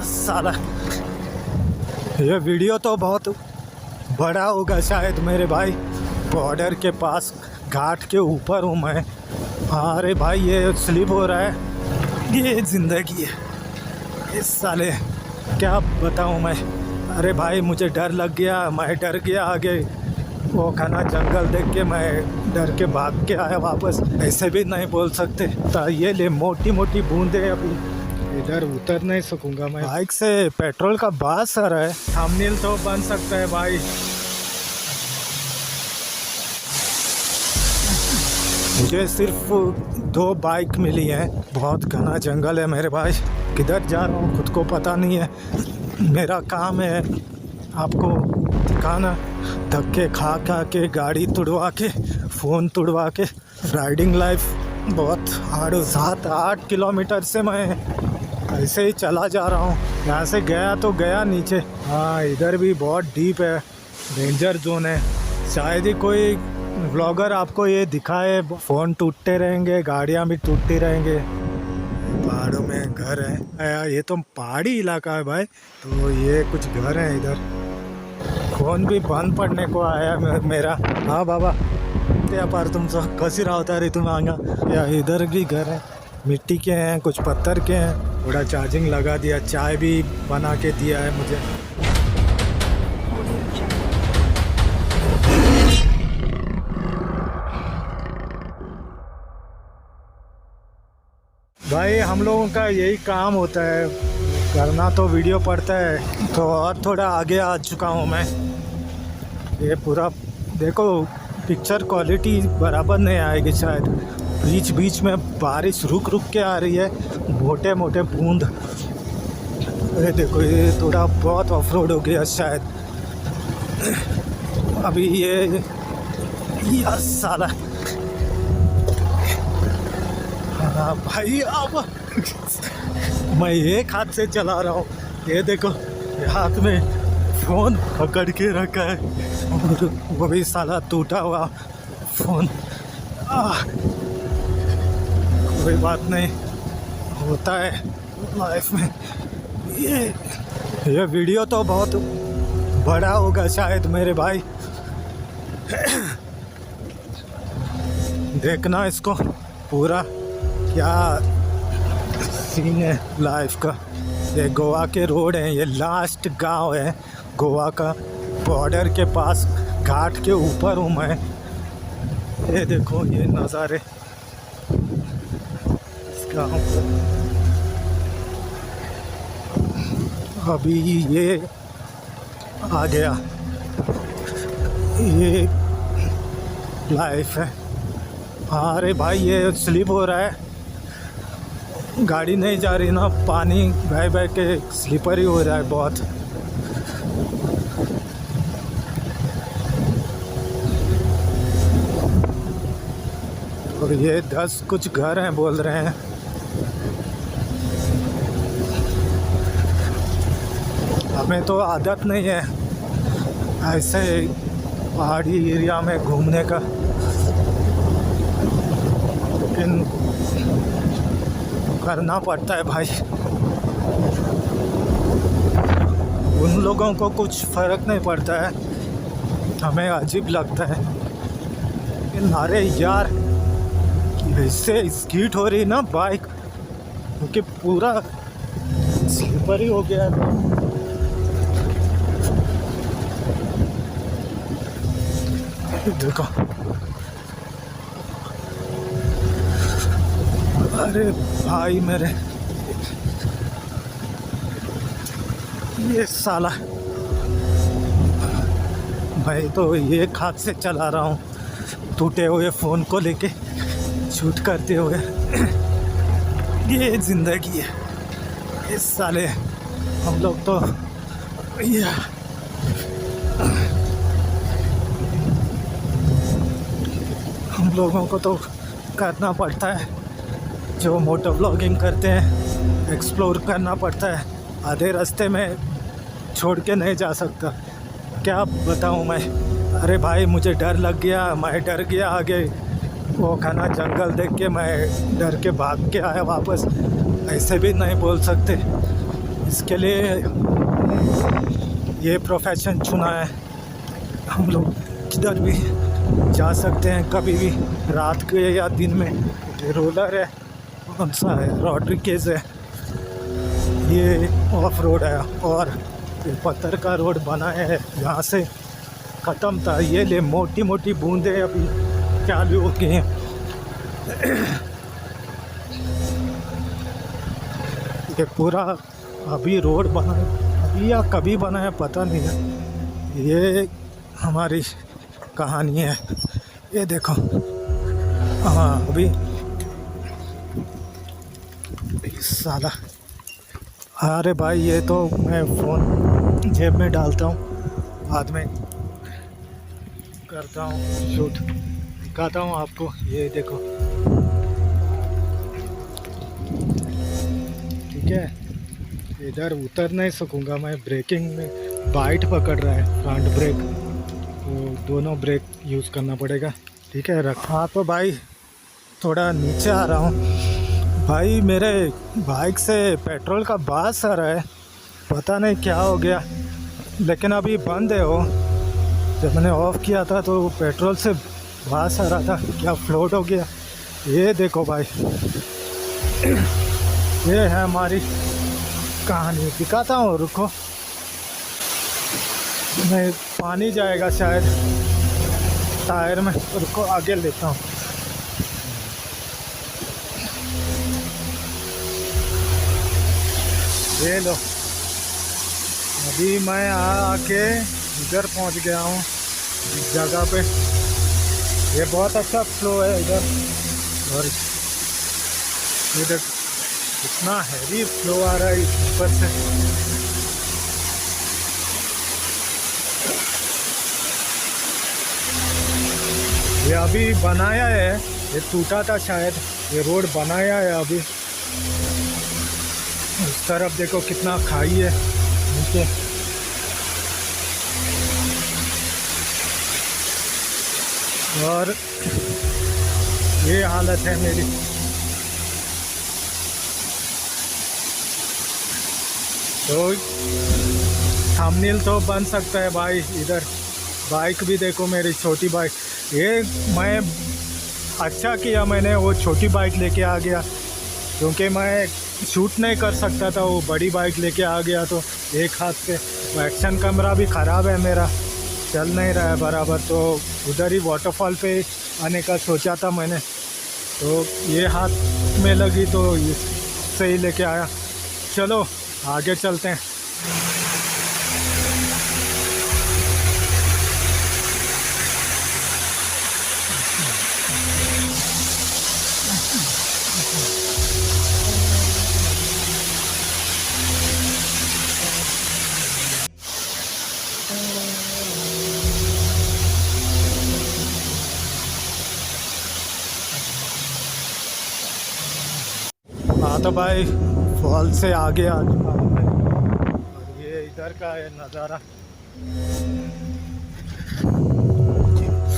साला ये वीडियो तो बहुत बड़ा होगा शायद मेरे भाई। बॉर्डर के पास घाट के ऊपर हूँ मैं। अरे भाई ये स्लिप हो रहा है, ये ज़िंदगी है इस साले, क्या बताऊँ मैं। अरे भाई मुझे डर लग गया, मैं डर गया। आगे वो घना जंगल देख के मैं डर के भाग के आया वापस। ऐसे भी नहीं बोल सकते। तो ये ले मोटी मोटी बूंदे, अभी इधर उतर नहीं सकूंगा मैं। बाइक से पेट्रोल का बास आ रहा है। थंबनेल तो बन सकता है भाई। मुझे सिर्फ 2 बाइक मिली हैं। बहुत घना जंगल है मेरे भाई। किधर जा रहा हूँ खुद को पता नहीं है। मेरा काम है आपको दिखाना, धक्के खा खा के, गाड़ी तुड़वा के, फ़ोन तुड़वा के। राइडिंग लाइफ बहुत हार्ड। 7-8 किलोमीटर से मैं ऐसे ही चला जा रहा हूँ। यहाँ से गया तो गया नीचे। हाँ इधर भी बहुत डीप है, डेंजर जोन है। शायद ही कोई व्लॉगर आपको ये दिखाए। फ़ोन टूटते रहेंगे, गाड़ियाँ भी टूटती रहेंगे। पहाड़ों में घर है, ये तो पहाड़ी इलाका है भाई। तो ये कुछ घर हैं इधर। फ़ोन भी बंद पड़ने को आया मेरा। हाँ बाबा त्या पार तुमचं कशी राहता रे तुम आंगा। या इधर भी घर है, मिट्टी के हैं, कुछ पत्थर के हैं। थोड़ा चार्जिंग लगा दिया, चाय भी बना के दिया है मुझे। भाई हम लोगों का यही काम होता है, करना तो वीडियो पड़ता है। तो और थोड़ा आगे आ चुका हूँ मैं। ये पूरा देखो, पिक्चर क्वालिटी बराबर नहीं आएगी शायद। बीच बीच में बारिश रुक रुक के आ रही है, मोटे मोटे बूंद। ये देखो, ये थोड़ा बहुत ऑफ रोड हो गया शायद। अभी ये साला हाँ भाई, अब मैं एक हाथ से चला रहा हूँ। ये देखो हाथ में फ़ोन पकड़ के रखा है, और वो भी साला टूटा हुआ फ़ोन। कोई बात नहीं, होता है लाइफ में। ये वीडियो तो बहुत बड़ा होगा शायद मेरे भाई। देखना इसको पूरा, क्या सीन है लाइफ का। ये गोवा के रोड है, ये लास्ट गांव है गोवा का। बॉर्डर के पास घाट के ऊपर हूँ मैं। ये देखो ये नज़ारे इस गांव का। अभी ये आ गया, ये लाइफ है। अरे भाई ये स्लिप हो रहा है, गाड़ी नहीं जा रही ना, पानी बह बह के स्लीपर ही हो रहा है बहुत। और ये 10 कुछ घर हैं बोल रहे हैं। हमें तो आदत नहीं है ऐसे पहाड़ी एरिया में घूमने का, लेकिन करना पड़ता है भाई। उन लोगों को कुछ फ़र्क नहीं पड़ता है, हमें अजीब लगता है। अरे यार इससे स्कीट हो रही ना बाइक, क्योंकि पूरा स्लीपर ही हो गया है। देखो अरे भाई मेरे, ये साला भाई तो एक हाथ से चला रहा हूँ, टूटे हुए फ़ोन को लेके शूट करते हुए। ये ज़िंदगी है इस साले। हम लोग तो हम लोगों को तो करना पड़ता है, जो मोटो व्लॉगिंग करते हैं, एक्सप्लोर करना पड़ता है। आधे रास्ते में छोड़ के नहीं जा सकता, क्या बताऊं मैं। अरे भाई मुझे डर लग गया, मैं डर गया। आगे वो घना जंगल देख के मैं डर के भाग के आया वापस। ऐसे भी नहीं बोल सकते। इसके लिए ये प्रोफेशन चुना है। हम लोग किधर भी जा सकते हैं, कभी भी, रात के या दिन में। ये रोलर है, कौन सा है, रॉड्रिगेज है। ये ऑफ रोड है और ये पत्थर का रोड बना है, यहाँ से ख़त्म था। ये ले मोटी मोटी बूंदें अभी चालू हो गई हैं। ये पूरा अभी रोड बना है, अभी या कभी बना है पता नहीं है। ये हमारी कहानी है। ये देखो, हाँ अभी साला, अरे भाई ये तो मैं फ़ोन जेब में डालता हूँ, बाद में करता हूँ शूट, दिखाता हूँ आपको। ये देखो, ठीक है। इधर उतर नहीं सकूँगा मैं, ब्रेकिंग में बाइट पकड़ रहा है, फ्रंट ब्रेक, तो दोनों ब्रेक यूज़ करना पड़ेगा। ठीक है, रखा। तो भाई थोड़ा नीचे आ रहा हूँ। भाई मेरे बाइक से पेट्रोल का बास आ रहा है, पता नहीं क्या हो गया, लेकिन अभी बंद है वो। जब मैंने ऑफ़ किया था तो पेट्रोल से बास आ रहा था, क्या फ्लोट हो गया। ये देखो भाई, ये है हमारी कहानी। दिखाता हूँ, रुको, मैं पानी जाएगा शायद टायर में, रुको आगे लेता हूँ। ये लो, अभी मैं आके इधर पहुंच गया हूँ इस जगह पे। ये बहुत अच्छा फ्लो है इधर, और इधर इतना हैवी फ्लो आ रहा है ऊपर से। ये अभी बनाया है, ये टूटा था शायद, ये रोड बनाया है अभी। उस तरफ देखो कितना खाई है नीचे। और ये हालत है मेरी। तो थंबनेल तो बन सकता है भाई। इधर बाइक भी देखो, मेरी छोटी बाइक। ये मैं अच्छा किया मैंने वो छोटी बाइक लेके आ गया, क्योंकि मैं शूट नहीं कर सकता था, वो बड़ी बाइक लेके आ गया तो एक हाथ से। एक्शन कैमरा भी ख़राब है मेरा, चल नहीं रहा है बराबर। तो उधर ही वाटरफॉल पे आने का सोचा था मैंने, तो ये हाथ में लगी तो इससे ही लेके आया। चलो आगे चलते हैं। हाँ तो भाई फॉल से आगे आ चुका हूँ मैं, और ये इधर का है नज़ारा।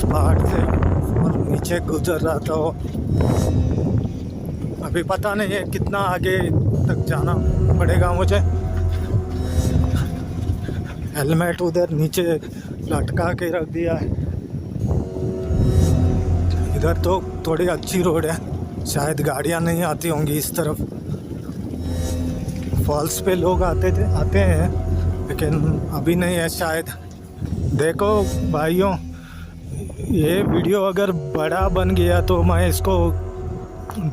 पहाड़ से फॉल नीचे गुजर रहा था वो। अभी पता नहीं है कितना आगे तक जाना पड़ेगा मुझे। हेलमेट उधर नीचे लटका के रख दिया है। इधर तो थोड़ी अच्छी रोड है, शायद गाड़ियाँ नहीं आती होंगी इस तरफ। फॉल्स पे लोग आते हैं, लेकिन अभी नहीं है शायद। देखो भाइयों, ये वीडियो अगर बड़ा बन गया तो मैं इसको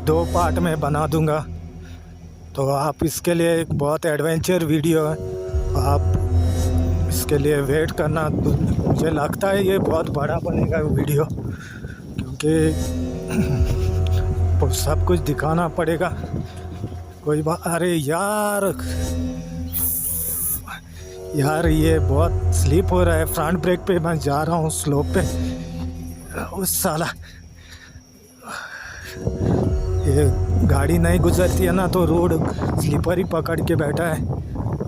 2 पार्ट में बना दूंगा। तो आप इसके लिए एक बहुत एडवेंचर वीडियो है, आप इसके लिए वेट करना। मुझे लगता है ये बहुत बड़ा बनेगा वीडियो, क्योंकि सब कुछ दिखाना पड़ेगा। कोई बात, अरे यार ये बहुत स्लिप हो रहा है। फ्रंट ब्रेक पे मैं जा रहा हूँ स्लोप पे, उस साला ये गाड़ी नहीं गुजरती है ना, तो रोड स्लीपर ही पकड़ के बैठा है।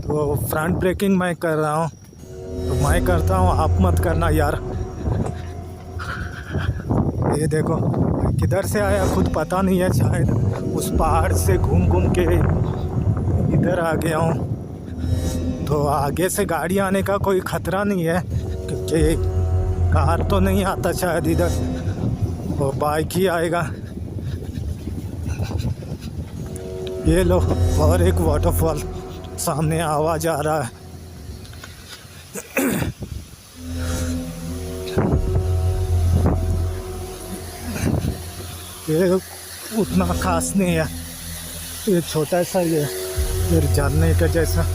तो फ्रंट ब्रेकिंग मैं कर रहा हूँ, तो मैं करता हूँ, आप मत करना यार। ये देखो किधर से आया खुद पता नहीं है, शायद उस पहाड़ से घूम के इधर आ गया हूँ। तो आगे से गाड़ी आने का कोई ख़तरा नहीं है, क्योंकि कार तो नहीं आता शायद इधर, वो बाइक ही आएगा। ये लो, और एक वाटरफॉल सामने आवाज़ आ रहा है। ये उतना खास नहीं है, ये छोटा सा ही है, फिर झरने का जैसा।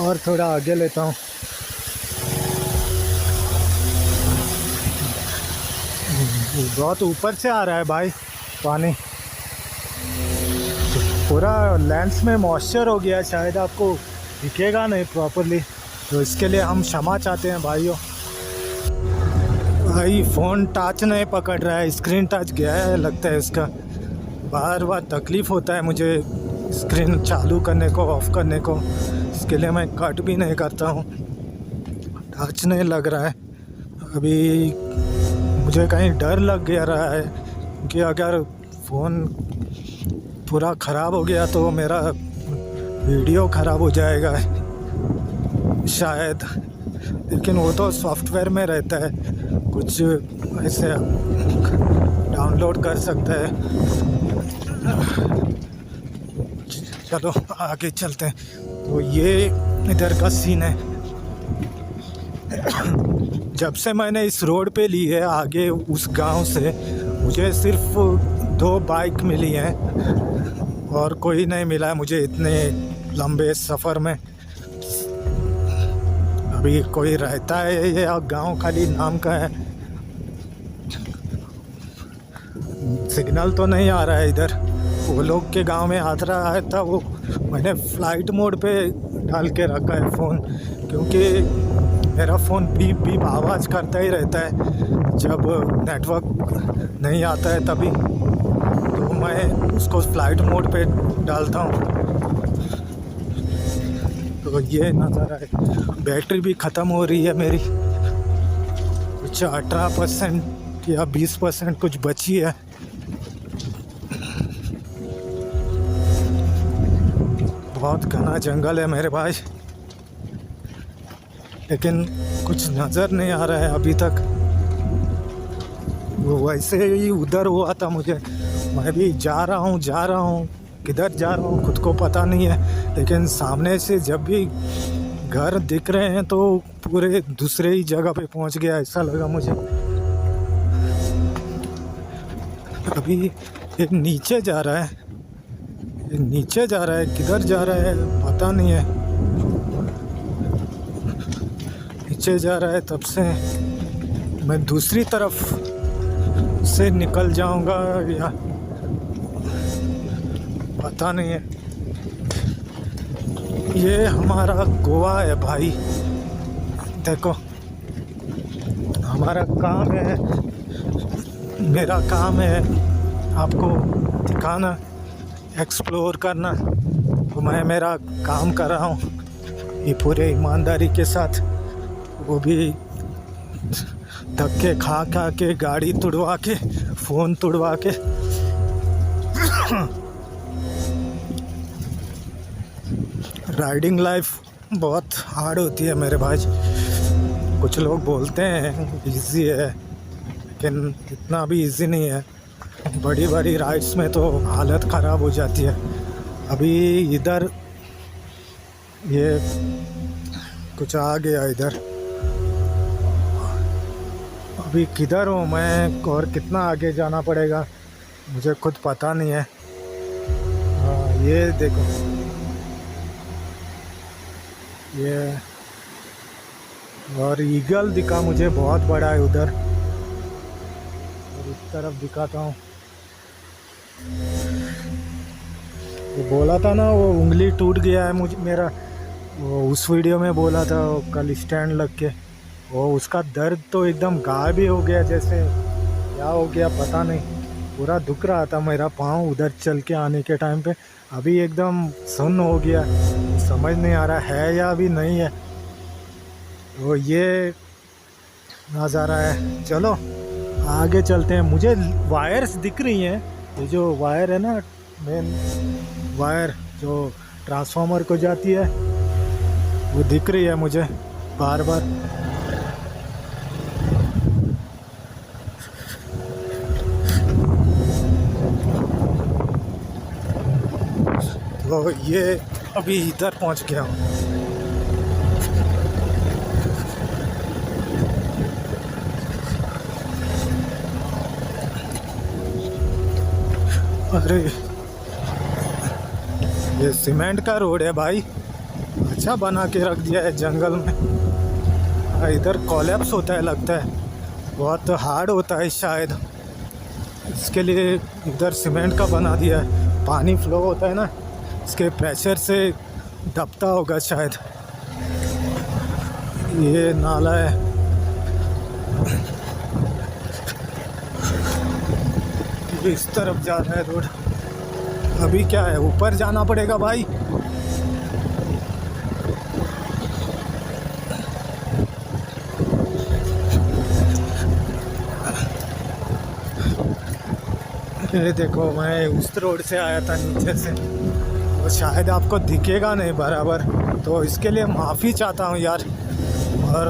और थोड़ा आगे लेता हूँ। बहुत ऊपर से आ रहा है भाई पानी, पूरा लेंस में मॉइस्चर हो गया, शायद आपको दिखेगा नहीं प्रॉपरली, तो इसके लिए हम क्षमा चाहते हैं भाइयों। भाई फ़ोन टच नहीं पकड़ रहा है, स्क्रीन टच गया है लगता है इसका। बार बार तकलीफ़ होता है मुझे स्क्रीन चालू करने को, ऑफ़ करने को, इसके लिए मैं कट भी नहीं करता हूँ। टच नहीं लग रहा है अभी, मुझे कहीं डर लग गया रहा है कि अगर फ़ोन पूरा ख़राब हो गया तो मेरा वीडियो ख़राब हो जाएगा शायद, लेकिन वो तो सॉफ्टवेयर में रहता है, कुछ ऐसे डाउनलोड कर सकते हैं। चलो आगे चलते हैं। तो ये इधर का सीन है। जब से मैंने इस रोड पे ली है आगे उस गांव से, मुझे सिर्फ 2 बाइक मिली हैं और कोई नहीं मिला है मुझे इतने लंबे सफ़र में। अभी कोई रहता है या गांव खाली नाम का है, सिग्नल तो नहीं आ रहा है इधर। वो लोग के गांव में आ रहा है था, वो मैंने फ़्लाइट मोड पे डाल के रखा है फ़ोन, क्योंकि मेरा फ़ोन बीप बीप आवाज़ करता ही रहता है जब नेटवर्क नहीं आता है तभी, तो मैं उसको फ़्लाइट मोड पे डालता हूँ। तो ये नज़ारा है। बैटरी भी ख़त्म हो रही है मेरी, कुछ 18% या 20% कुछ बची है। बहुत घना जंगल है मेरे भाई, लेकिन कुछ नज़र नहीं आ रहा है अभी तक। वो वैसे ही उधर हुआ था मुझे, मैं भी जा रहा हूँ, किधर जा रहा हूँ खुद को पता नहीं है, लेकिन सामने से जब भी घर दिख रहे हैं तो पूरे दूसरे ही जगह पे पहुँच गया ऐसा लगा मुझे। अभी एक नीचे जा रहा है, किधर जा रहा है पता नहीं है, नीचे जा रहा है। तब से मैं दूसरी तरफ से निकल जाऊंगा या पता नहीं है। ये हमारा गोवा है भाई, देखो हमारा काम है, मेरा काम है आपको दिखाना, एक्सप्लोर करना। तो मैं मेरा काम कर रहा हूँ ये पूरे ईमानदारी के साथ, वो भी धक्के खा के, गाड़ी तुड़वा के, फ़ोन तुड़वा के। राइडिंग लाइफ बहुत हार्ड होती है मेरे भाई। कुछ लोग बोलते हैं इजी है, लेकिन इतना भी इजी नहीं है। बड़ी बड़ी राइड्स में तो हालत ख़राब हो जाती है। अभी इधर ये कुछ आ गया इधर, अभी किधर हूँ मैं और कितना आगे जाना पड़ेगा मुझे खुद पता नहीं है। ये देखो, ये और ईगल दिखा मुझे, बहुत बड़ा है उधर, और इस तरफ दिखाता हूँ। वो बोला था ना वो उंगली टूट गया है मुझे मेरा, वो उस वीडियो में बोला था वो कल स्टैंड लग के, वो उसका दर्द तो एकदम गायब ही हो गया, जैसे क्या हो गया पता नहीं। पूरा दुख रहा था मेरा पाँव उधर चल के आने के टाइम पे, अभी एकदम सुन्न हो गया, समझ नहीं आ रहा है या अभी नहीं है। तो ये नज़ारा है। चलो आगे चलते हैं। मुझे वायर्स दिख रही हैं, ये जो वायर है ना मेन वायर जो ट्रांसफार्मर को जाती है वो दिख रही है मुझे बार बार। तो ये अभी इधर पहुंच गया हूँ। अरे ये सीमेंट का रोड है भाई, अच्छा बना के रख दिया है जंगल में। इधर कोलैप्स होता है लगता है, बहुत हार्ड होता है शायद, इसके लिए इधर सीमेंट का बना दिया है। पानी फ्लो होता है ना, इसके प्रेशर से दबता होगा शायद। ये नाला है, इस तरफ जा रहा है रोड। अभी क्या है, ऊपर जाना पड़ेगा भाई। ये देखो, मैं उस रोड से आया था नीचे से, तो शायद आपको दिखेगा नहीं बराबर, तो इसके लिए माफ़ी चाहता हूँ यार। और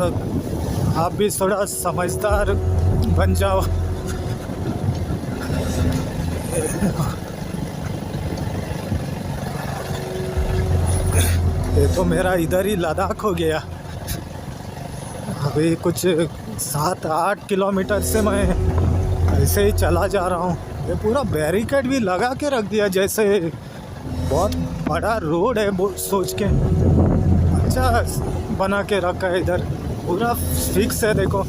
आप भी थोड़ा समझदार बन जाओ। ये तो मेरा इधर ही लद्दाख हो गया। अभी कुछ 7-8 किलोमीटर से मैं ऐसे ही चला जा रहा हूँ। ये पूरा बैरिकेड भी लगा के रख दिया, जैसे बहुत बड़ा रोड है वो सोच के। अच्छा बना के रखा है, इधर पूरा फिक्स है। देखो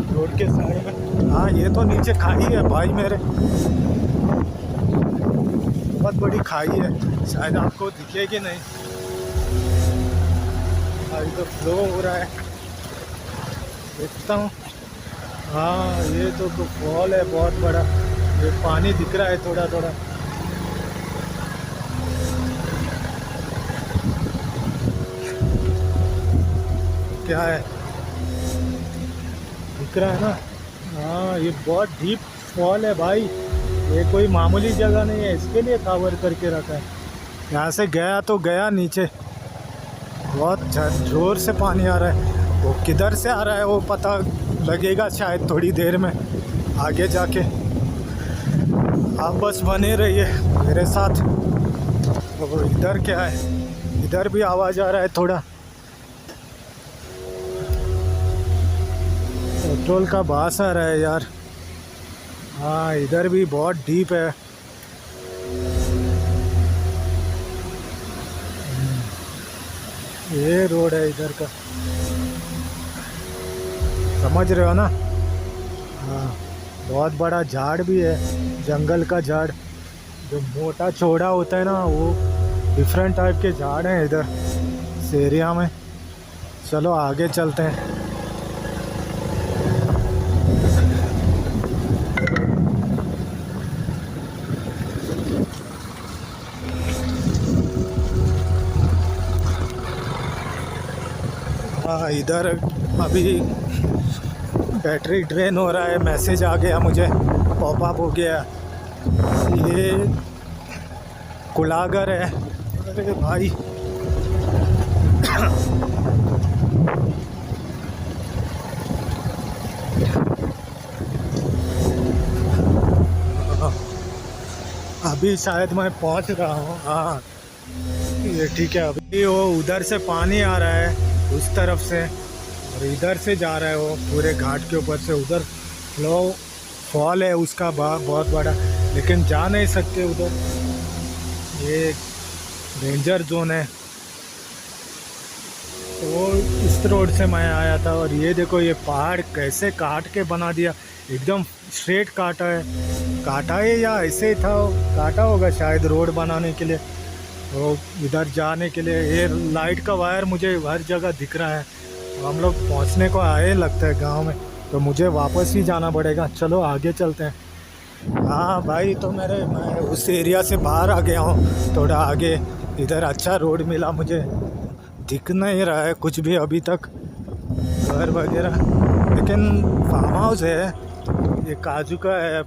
रोड के साइड में, हाँ ये तो नीचे खाई है भाई मेरे, बहुत बड़ी खाई है, शायद आपको दिखेगी नहीं। अभी तो फ्लो हो रहा है, देखता हूँ। हाँ ये तो फॉल है बहुत बड़ा, ये पानी दिख रहा है थोड़ा थोड़ा। क्या है, दिख रहा है ना? हाँ ये बहुत डीप फॉल है भाई, ये कोई मामूली जगह नहीं है, इसके लिए कवर करके रखा है। यहाँ से गया तो गया नीचे, बहुत जोर से पानी आ रहा है। वो किधर से आ रहा है वो पता लगेगा शायद थोड़ी देर में आगे जाके। आप बस बने रहिए मेरे साथ। और इधर क्या है, इधर भी आवाज़ आ रहा है थोड़ा, पेट्रोल का बास आ रहा है यार। हाँ इधर भी बहुत डीप है। ये रोड है इधर का, समझ रहे हो ना? हाँ बहुत बड़ा झाड़ भी है, जंगल का झाड़, जो मोटा चौड़ा होता है ना, वो डिफरेंट टाइप के झाड़ हैं इधर इस एरिया में। चलो आगे चलते हैं। हाँ इधर अभी बैटरी ड्रेन हो रहा है, मैसेज आ गया मुझे, पॉपअप हो गया। ये कुलागर है। अरे भाई अभी शायद मैं पहुंच रहा हूँ। हाँ ये ठीक है। अभी वो उधर से पानी आ रहा है उस तरफ से, और इधर से जा रहा है वो पूरे घाट के ऊपर से। उधर फ्लो फॉल है उसका बहुत बड़ा, लेकिन जा नहीं सकते उधर, ये डेंजर जोन है। तो इस रोड से मैं आया था, और ये देखो ये पहाड़ कैसे काट के बना दिया, एकदम स्ट्रेट काटा है या ऐसे ही था, काटा होगा शायद रोड बनाने के लिए। तो इधर जाने के लिए ये लाइट का वायर मुझे हर जगह दिख रहा है। हम लोग पहुंचने को आए लगता है गांव में, तो मुझे वापस ही जाना पड़ेगा। चलो आगे चलते हैं। हाँ भाई, तो मैं उस एरिया से बाहर आ गया हूँ, थोड़ा आगे। इधर अच्छा रोड मिला मुझे, दिख नहीं रहा है कुछ भी अभी तक, घर वगैरह, लेकिन फार्म हाउस है। ये काजू का है,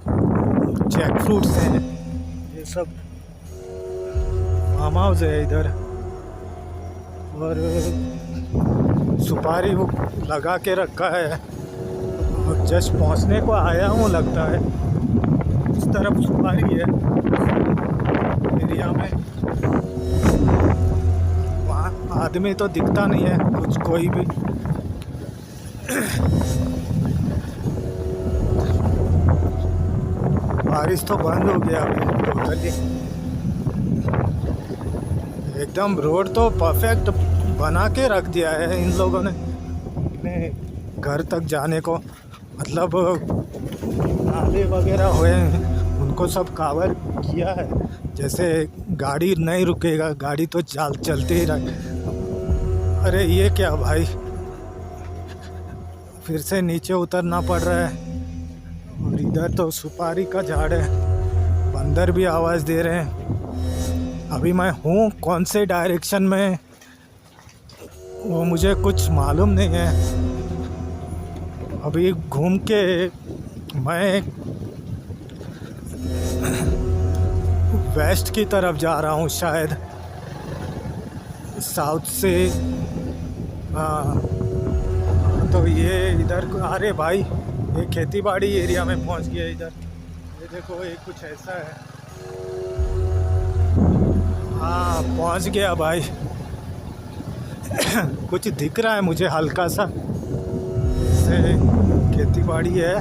जैक फ्रूट्स हैं, ये सब फार्म हाउस है इधर, और सुपारी वो लगा के रखा है। और जस्ट पहुंचने को आया हूँ लगता है, उस तरफ सुपारी है एरिया में। वहाँ आदमी तो दिखता नहीं है कुछ, कोई भी। बारिश तो बंद हो गया अभी टोटली। एकदम रोड तो परफेक्ट बना के रख दिया है इन लोगों ने अपने घर तक जाने को। मतलब नाले वगैरह हुए हैं उनको सब कवर किया है, जैसे गाड़ी नहीं रुकेगा, गाड़ी तो चलते ही रहे। अरे ये क्या भाई, फिर से नीचे उतरना पड़ रहा है। और इधर तो सुपारी का झाड़ है, बंदर भी आवाज़ दे रहे हैं। अभी मैं हूँ कौन से डायरेक्शन में वो मुझे कुछ मालूम नहीं है। अभी घूम के मैं वेस्ट की तरफ जा रहा हूँ शायद, साउथ से। हाँ, तो ये इधर, अरे भाई ये खेती बाड़ी एरिया में पहुँच गया इधर। ये देखो ये कुछ ऐसा है। हाँ पहुँच गया भाई। कुछ दिख रहा है मुझे हल्का सा, से खेती बाड़ी है।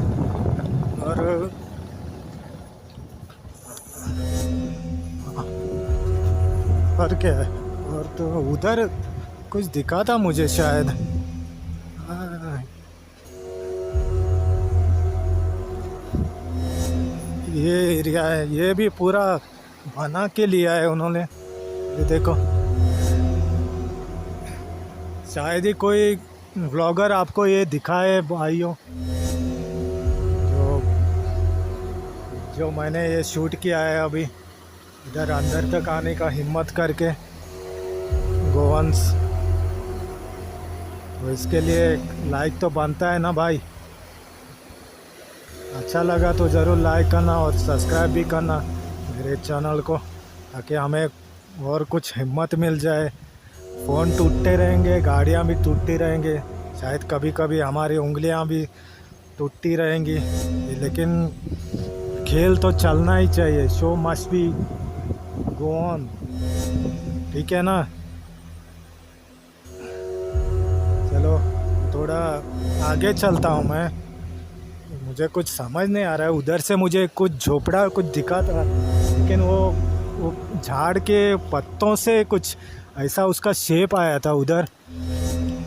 और क्या है, और तो उधर कुछ दिखा था मुझे शायद। ये एरिया है, ये भी पूरा बना के लिया है उन्होंने। ये देखो, शायद ही कोई व्लॉगर आपको ये दिखाए भाइयों, जो मैंने ये शूट किया है अभी इधर अंदर तक आने का हिम्मत करके गोवंस। तो इसके लिए लाइक तो बनता है ना भाई। अच्छा लगा तो ज़रूर लाइक करना और सब्सक्राइब भी करना मेरे चैनल को, ताकि हमें और कुछ हिम्मत मिल जाए। फ़ोन टूटते रहेंगे, गाड़ियाँ भी टूटती रहेंगे, शायद कभी कभी हमारी उंगलियाँ भी टूटती रहेंगी, लेकिन खेल तो चलना ही चाहिए। Show must be go on, ठीक है ना। चलो थोड़ा आगे चलता हूँ मैं, मुझे कुछ समझ नहीं आ रहा है। उधर से मुझे कुछ झोपड़ा कुछ दिखा था, लेकिन वो झाड़ के पत्तों से कुछ ऐसा उसका शेप आया था उधर।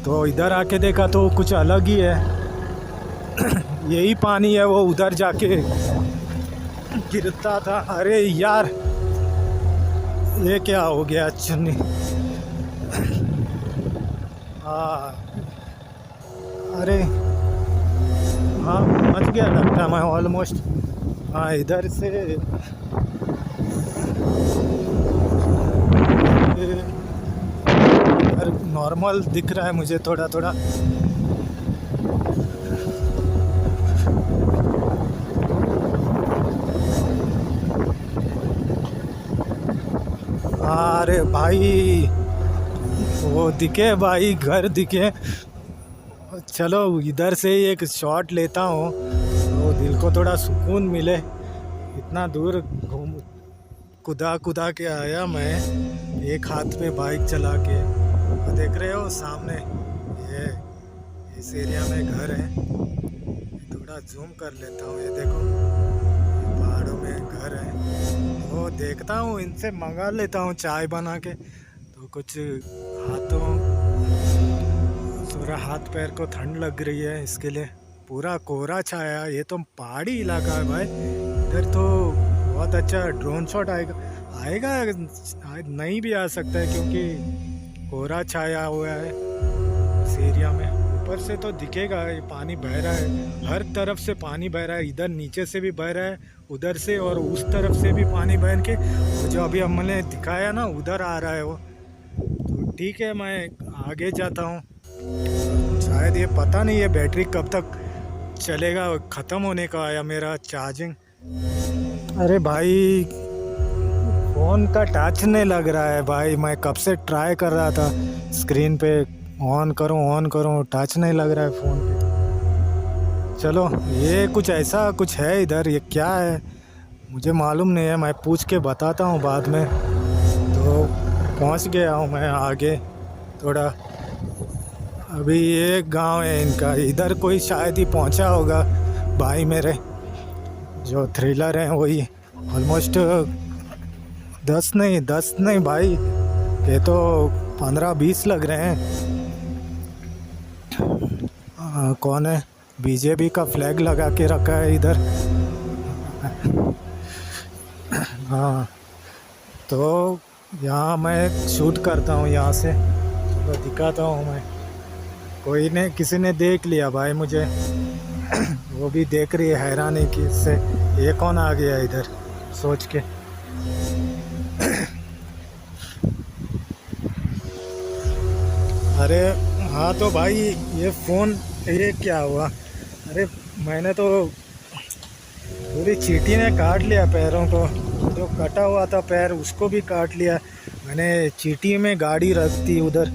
तो इधर आके देखा तो कुछ अलग ही है। यही पानी है, वो उधर जाके गिरता था। अरे यार ये क्या हो गया चुन्नी। हाँ अरे हाँ मच गया लगता है मैं ऑलमोस्ट। हाँ इधर से नॉर्मल दिख रहा है मुझे थोड़ा थोड़ा। अरे भाई वो दिखे भाई, घर दिखे। चलो इधर से ही एक शॉट लेता हूँ तो दिल को थोड़ा सुकून मिले। इतना दूर घूम कुदा के आया मैं, एक हाथ में बाइक चला के। तो देख रहे हो सामने ये इस एरिया में घर है। थोड़ा जूम कर लेता हूँ, ये देखो पहाड़ों में घर है। तो देखता हूँ इनसे मंगा लेता हूँ चाय बना के। तो कुछ थोड़ा हाथ पैर को ठंड लग रही है, इसके लिए। पूरा कोहरा छाया, ये तो पहाड़ी इलाका है भाई। इधर तो बहुत अच्छा ड्रोन शॉट आएगा नहीं भी आ सकता है, क्योंकि कोहरा छाया हुआ है इस एरिया में। ऊपर से तो दिखेगा ये पानी बह रहा है, हर तरफ से पानी बह रहा है। इधर नीचे से भी बह रहा है, उधर से और उस तरफ से भी पानी बह के जो अभी हमने दिखाया ना उधर आ रहा है वो। तो ठीक है मैं आगे जाता हूँ। शायद ये पता नहीं है बैटरी कब तक चलेगा, ख़त्म होने का आया मेरा चार्जिंग। अरे भाई फ़ोन का टच नहीं लग रहा है भाई। मैं कब से ट्राई कर रहा था स्क्रीन पे ऑन करूं, टच नहीं लग रहा है फ़ोन पे। चलो, ये कुछ ऐसा कुछ है इधर, ये क्या है मुझे मालूम नहीं है। मैं पूछ के बताता हूँ बाद में। तो पहुँच गया हूँ मैं आगे थोड़ा। अभी ये गांव है इनका, इधर कोई शायद ही पहुंचा होगा भाई मेरे जो थ्रिलर हैं वही। ऑलमोस्ट 10 नहीं भाई, ये तो 15-20 लग रहे हैं। कौन है? बीजेपी का फ्लैग लगा के रखा है इधर। हाँ, तो यहाँ मैं शूट करता हूँ यहाँ से, तो दिखाता हूँ मैं। कोई ने किसी ने देख लिया भाई मुझे। वो भी देख रही है हैरानी की इससे, ये कौन आ गया इधर सोच के। अरे हाँ, तो भाई ये फ़ोन, ये क्या हुआ? अरे मैंने तो पूरी चींटी ने काट लिया पैरों को, जो कटा हुआ था पैर उसको भी काट लिया। मैंने चींटी में गाड़ी रख दी उधर,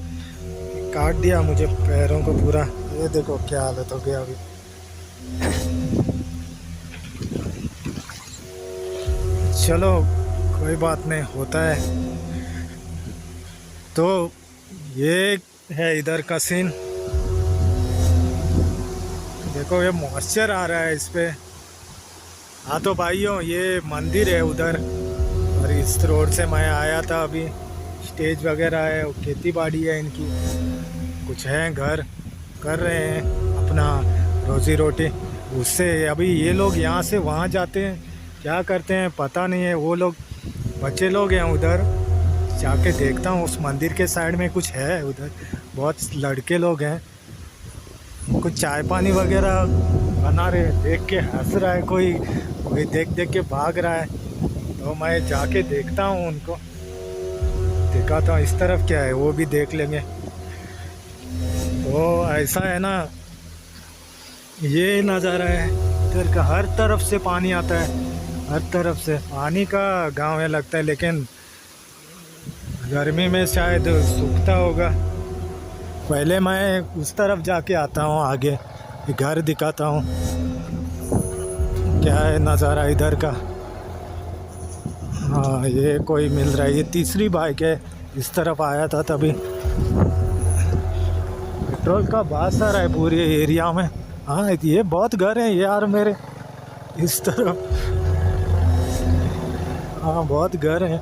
काट दिया मुझे पैरों को पूरा। ये देखो क्या हालत हो गया अभी। चलो कोई बात नहीं, होता है। तो ये है इधर का सीन, देखो ये मॉइस्चर आ रहा है इस पे। हाँ तो भाइयों, ये मंदिर है उधर, और इस रोड से मैं आया था अभी। स्टेज वगैरह है, खेती बाड़ी है इनकी, कुछ हैं, घर कर रहे हैं अपना रोजी रोटी उससे। अभी ये लोग यहाँ से वहाँ जाते हैं, क्या करते हैं पता नहीं है। वो लोग बच्चे लोग हैं उधर, जाके देखता हूँ उस मंदिर के साइड में कुछ है उधर। बहुत लड़के लोग हैं, कुछ चाय पानी वगैरह बना रहे, देख के हंस रहा है कोई, कोई देख देख के भाग रहा है। तो मैं जाके देखता हूँ उनको, दिखाता हूँ इस तरफ क्या है, वो भी देख लेंगे। तो ऐसा है ना, ये नज़ारा है इधर का, हर तरफ से पानी आता है, हर तरफ से पानी का गांव है लगता है। लेकिन गर्मी में शायद सूखता होगा। पहले मैं उस तरफ जाके आता हूँ आगे, घर दिखाता हूँ क्या है नज़ारा इधर का। हाँ, ये कोई मिल रहा है, ये तीसरी बाइक है, इस तरफ आया था तभी। पेट्रोल का बात आ रहा है पूरे एरिया में। हाँ, ये बहुत घर हैं यार मेरे इस तरफ। हाँ, बहुत घर हैं।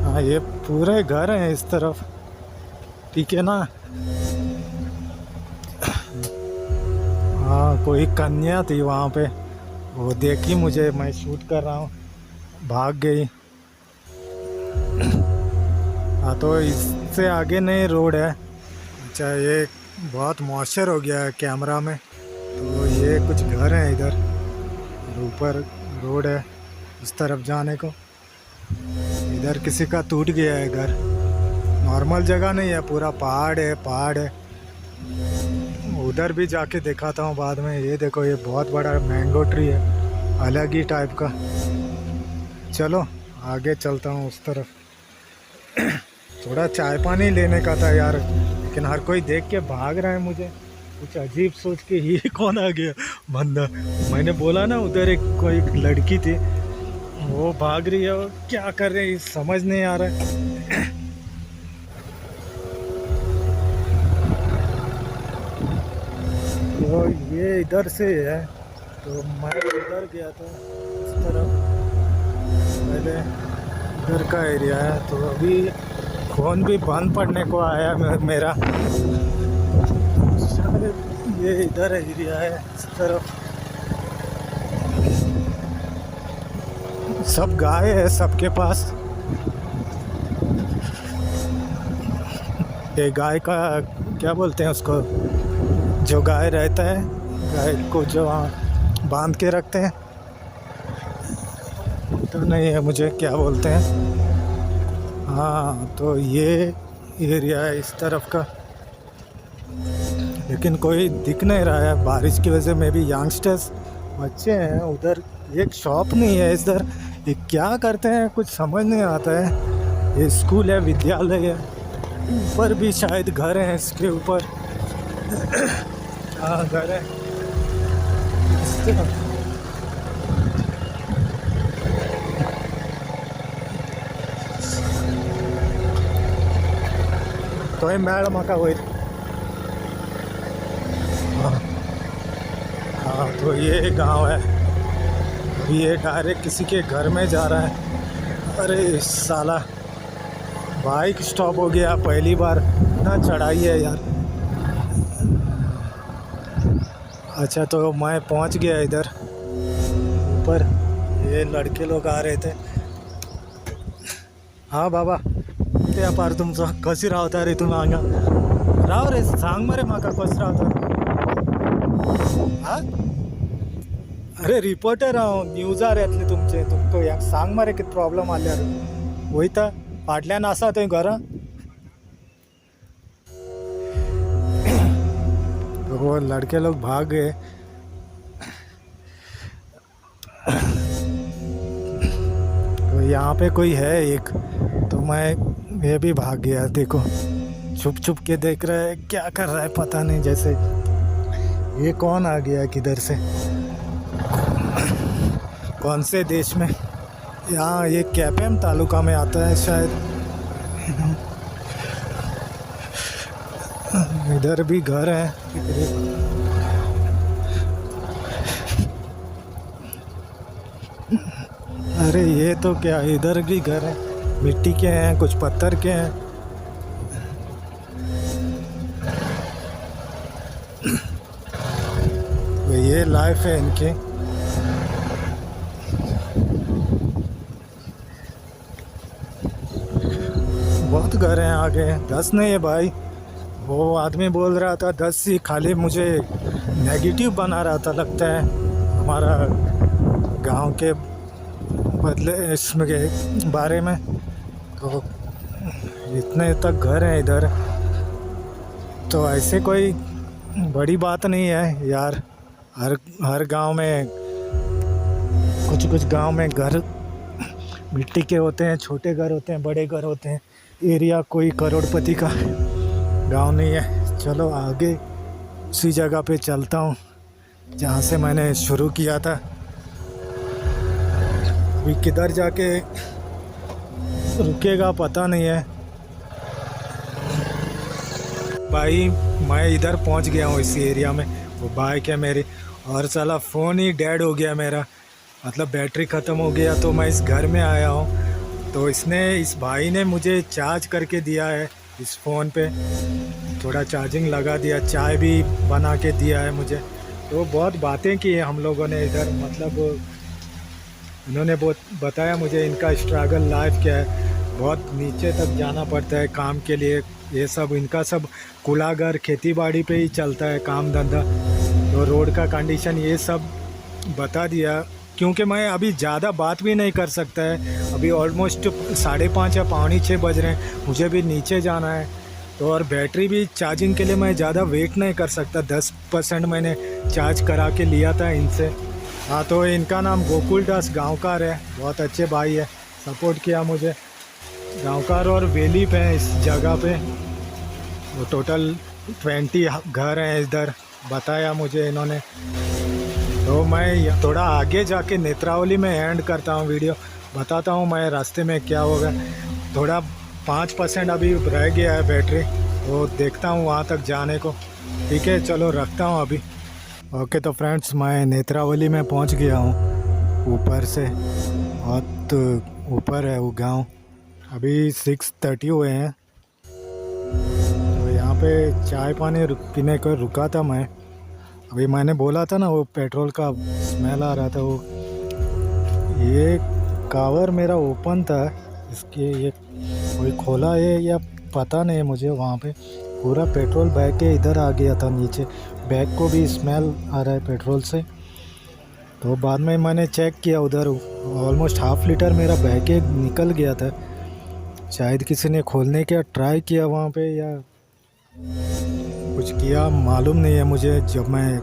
हाँ, ये पूरे घर हैं इस तरफ, ठीक है ना। हाँ, कोई कन्या थी वहाँ पे, वो देखी मुझे, मैं शूट कर रहा हूँ, भाग गई। हाँ, तो इससे आगे नहीं रोड है। अच्छा, ये बहुत मॉइस्चर हो गया है कैमरा में। तो ये कुछ घर हैं इधर, और ऊपर रोड है इस तरफ जाने को। इधर किसी का टूट गया है घर, नॉर्मल जगह नहीं है, पूरा पहाड़ है, पहाड़ है। उधर भी जाके दिखाता हूँ बाद में। ये देखो, ये बहुत बड़ा मैंगो ट्री है, अलग ही टाइप का। चलो आगे चलता हूँ उस तरफ। थोड़ा चाय पानी लेने का था यार, लेकिन हर कोई देख के भाग रहा है मुझे, कुछ अजीब सोच के। ये कौन आ गया बंदा? मैंने बोला ना उधर एक कोई लड़की थी, वो भाग रही है, और क्या कर रहे हैं समझ नहीं आ रहा है। तो ये इधर से है, तो मैं उधर गया था इस तरफ, पहले इधर का एरिया है। तो अभी फ़ोन भी बंद पड़ने को आया मेरा, ये इधर एरिया है इस तरफ। सब गाय है सबके पास। ये गाय का क्या बोलते हैं उसको, जो गाय रहता है, गाय को जो वहाँ बांध के रखते हैं, तो नहीं है मुझे क्या बोलते हैं। हाँ, तो ये एरिया है इस तरफ का, लेकिन कोई दिख नहीं रहा है बारिश की वजह से। में भी यंगस्टर्स बच्चे हैं उधर, एक शॉप नहीं है इधर, ये क्या करते हैं कुछ समझ नहीं आता है। ये स्कूल है, विद्यालय है, ऊपर भी शायद घर है, इसके ऊपर हाँ घर है। तो ये मैडम का वही। हाँ तो ये गांव है। अभी ये डायरेक्ट किसी के घर में जा रहा है। अरे साला बाइक स्टॉप हो गया, पहली बार ना चढ़ाई है यार। अच्छा तो मैं पहुंच गया इधर ऊपर, ये लड़के लोग आ रहे थे। हाँ बाबा त्या पार तुमचं कशी रावता रे तुम्ही अंगा राव रे, सांग मरे माका कशी रावता। हाँ अरे रिपोर्टर आहो, न्यूजार येतले तुमचे, तुमको या सांग मरे किती प्रॉब्लेम आल्या रे वयता फाटल्यान आसा थंय घरा। वो लड़के लोग भाग गए। तो यहाँ पे कोई है एक, तो मैं भी भाग गया। देखो छुप छुप के देख रहा है, क्या कर रहा है पता नहीं। जैसे ये कौन आ गया किधर से, कौन से देश में। यहाँ ये कैपेम तालुका में आता है शायद। इधर भी घर है। अरे ये तो क्या, इधर भी घर है, मिट्टी के हैं, कुछ पत्थर के हैं। तो ये लाइफ है इनकी। बहुत घर हैं आगे, 10 नहीं है भाई। वो आदमी बोल रहा था 10 ही, खाली मुझे नेगेटिव बना रहा था लगता है हमारा गांव के बदले इसमें के बारे में। तो इतने तक घर हैं इधर, तो ऐसे कोई बड़ी बात नहीं है यार। हर गांव में कुछ गांव में घर मिट्टी के होते हैं, छोटे घर होते हैं, बड़े घर होते हैं। एरिया कोई करोड़पति का गांव नहीं है। चलो आगे उसी जगह पे चलता हूँ जहाँ से मैंने शुरू किया था। अभी किधर जाके रुकेगा पता नहीं है भाई। मैं इधर पहुँच गया हूँ इसी एरिया में। वो बाइक है मेरी, और साला फ़ोन ही डेड हो गया मेरा, मतलब बैटरी ख़त्म हो गया। तो मैं इस घर में आया हूँ, तो इस भाई ने मुझे चार्ज करके दिया है इस फ़ोन पे, थोड़ा चार्जिंग लगा दिया, चाय भी बना के दिया है मुझे। तो बहुत बातें की हम लोगों ने इधर, मतलब इन्होंने बहुत बताया मुझे इनका स्ट्रगल लाइफ क्या है। बहुत नीचे तक जाना पड़ता है काम के लिए। ये सब इनका सब कुलागर खेती बाड़ी पे ही चलता है काम धंधा। तो रोड का कंडीशन ये सब बता दिया, क्योंकि मैं अभी ज़्यादा बात भी नहीं कर सकता है। अभी ऑलमोस्ट 5:30 या 5:45 बज रहे हैं, मुझे भी नीचे जाना है। तो और बैटरी भी चार्जिंग के लिए मैं ज़्यादा वेट नहीं कर सकता। 10% मैंने चार्ज करा के लिया था इनसे। हाँ तो इनका नाम गोकुल दास गांवकार है, बहुत अच्छे भाई है, सपोर्ट किया मुझे। गांवकार और वेलीप है इस जगह पे। वो टोटल 20 घर हैं इधर, बताया मुझे इन्होंने। तो मैं थोड़ा आगे जाके नेत्रावली में एंड करता हूँ वीडियो, बताता हूँ मैं रास्ते में क्या होगा। थोड़ा 5% अभी रह गया है बैटरी, तो देखता हूँ वहाँ तक जाने को। ठीक है चलो रखता हूँ अभी। ओके तो फ्रेंड्स, मैं नेत्रावली में पहुँच गया हूँ। ऊपर से बहुत ऊपर है वो गांव। अभी 6:30 हुए हैं। तो यहाँ पे चाय पानी पीने को रुका था मैं। अभी मैंने बोला था ना वो पेट्रोल का स्मेल आ रहा था। वो ये कावर मेरा ओपन था, इसके ये कोई खोला है या पता नहीं मुझे। वहाँ पे पूरा पेट्रोल बह के इधर आ गया था नीचे, बैग को भी स्मेल आ रहा है पेट्रोल से। तो बाद में मैंने चेक किया, उधर ऑलमोस्ट ½ लीटर मेरा बह के निकल गया था। शायद किसी ने खोलने का ट्राई किया वहाँ पे या कुछ किया, मालूम नहीं है मुझे। जब मैं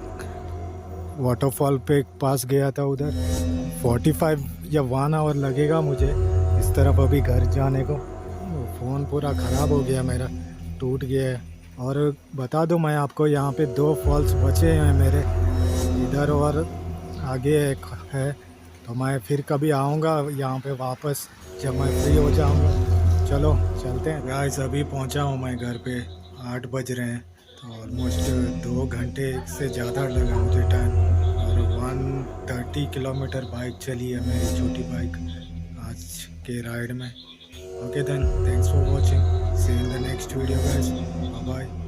वाटरफॉल पे पास गया था उधर। 45 या 1 आवर लगेगा मुझे इस तरफ अभी घर जाने को। फ़ोन पूरा ख़राब हो गया मेरा, टूट गया है। और बता दूं मैं आपको, यहाँ पे 2 फॉल्स बचे हैं मेरे इधर, और आगे एक है। तो मैं फिर कभी आऊँगा यहाँ पे वापस जब मैं फ्री हो जाऊँगा। चलो चलते हैं गाइस। अभी पहुँचा हूँ मैं घर पे, 8 बज रहे हैं। तो ऑलमोस्ट 2 घंटे से ज़्यादा लगा मुझे टाइम, और 130 किलोमीटर बाइक चली है मेरी छोटी बाइक आज के राइड में। Okay then, thanks for watching, see you in the next video guys, bye bye.